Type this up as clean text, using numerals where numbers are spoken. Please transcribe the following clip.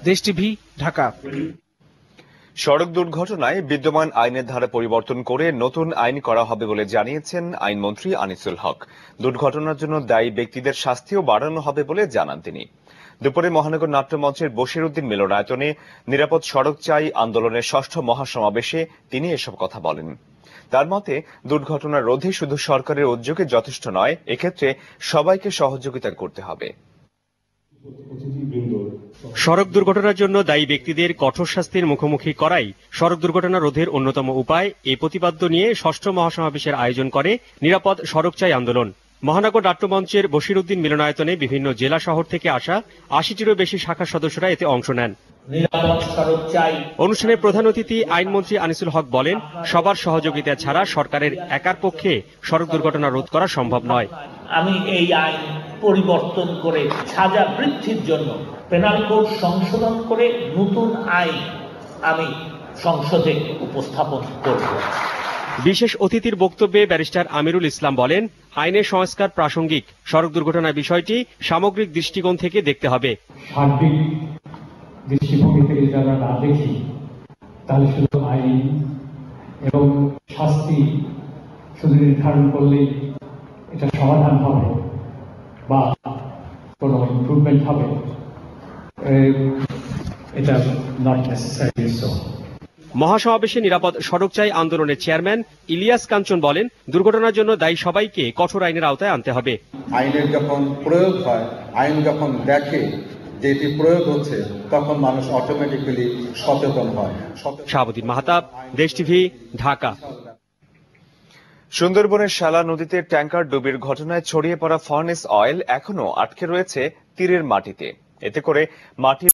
দেশ টিভি, ঢাকা। সড়ক দুর্ঘটনায় বিদ্যমান আইনের ধারা পরিবর্তন করে নতুন আইন করা হবে বলে জানিয়েছেন আইনমন্ত্রী আনিসুল হক। দুর্ঘটনার জন্য দায়ী ব্যক্তিদের শাস্তিও বাড়ানো হবে বলে জানান তিনি। দুপুরে মহানগর নাট্যমঞ্চের বশিরউদ্দিন মিলনায়তনে নিরাপদ সড়ক চাই আন্দোলনের ৬ষ্ঠ মহাসমাবেশে তিনি এসব কথা বলেন। তার মতে, দুর্ঘটনা রোধে শুধু সরকারের উদ্যোগে যথেষ্ট নয়, এক্ষেত্রে সবাইকে সহযোগিতা করতে হবে। সড়ক দুর্ঘটনার জন্য দায়ী ব্যক্তিদের কঠোর শাস্তির মুখোমুখি করাই সড়ক দুর্ঘটনা রোধের অন্যতম উপায়। এই প্রতিপাদ্য নিয়ে ৬ষ্ঠ মহাসমাবেশের আয়োজন করে নিরাপদ সড়ক চাই আন্দোলন। মহানগর নাট্যমঞ্চের বশিরউদ্দিন মিলনায়তনে বিভিন্ন জেলা শহর থেকে আসা ৮০টিরও বেশি শাখার সদস্যরা এতে অংশ নেন। অনুষ্ঠানে প্রধান অতিথি আইনমন্ত্রী আনিসুল হক বলেন, সবার সহযোগিতা ছাড়া সরকারের একার পক্ষে সড়ক দুর্ঘটনা রোধ করা সম্ভব নয়। আমি এই আইন পরিবর্তন করে সাজা বৃদ্ধির জন্য পেনাল কোড সংশোধন করে নতুন আইন আমি সংসদে উপস্থাপন করব। বিশেষ অতিথির বক্তব্যে ব্যারিস্টার আমিরুল ইসলাম বলেন, আইনের সংস্কার প্রাসঙ্গিক, সড়ক দুর্ঘটনার বিষয়টি সামগ্রিক দৃষ্টিকোণ থেকে দেখতে হবে। সার্বিক দৃষ্টিভঙ্গি থেকে যারা না দেখি, তাহলে শুধু আইন এবং শাস্তি শুধু নির্ধারণ করলেই এটা সমাধান হবে বা কোনো ইমপ্রুভমেন্ট হবে, এটা নট নেসেসারি। মহাসমাবেশে নিরাপদ সড়ক চাই আন্দোলনের চেয়ারম্যান ইলিয়াস কাঞ্চন বলেন, দুর্ঘটনার জন্য দায়ী সবাইকে কঠোর আইনের আওতায় আনতে হবে। আইনের যখন প্রয়োগ হয়, আইন যখন দেখে যে এটি প্রয়োগ হচ্ছে, তখন মানুষ অটোমেটিক্যালি সচেতন হয়। শাহাবুদ্দিন মাহতাব, দেশ টিভি, ঢাকা। সুন্দরবনের শালা নদীতে ট্যাঙ্কার ডুবির ঘটনায় ছড়িয়ে পড়া ফার্নেস অয়েল এখনো আটকে রয়েছে তীরের মাটিতে। এতে করে মাটির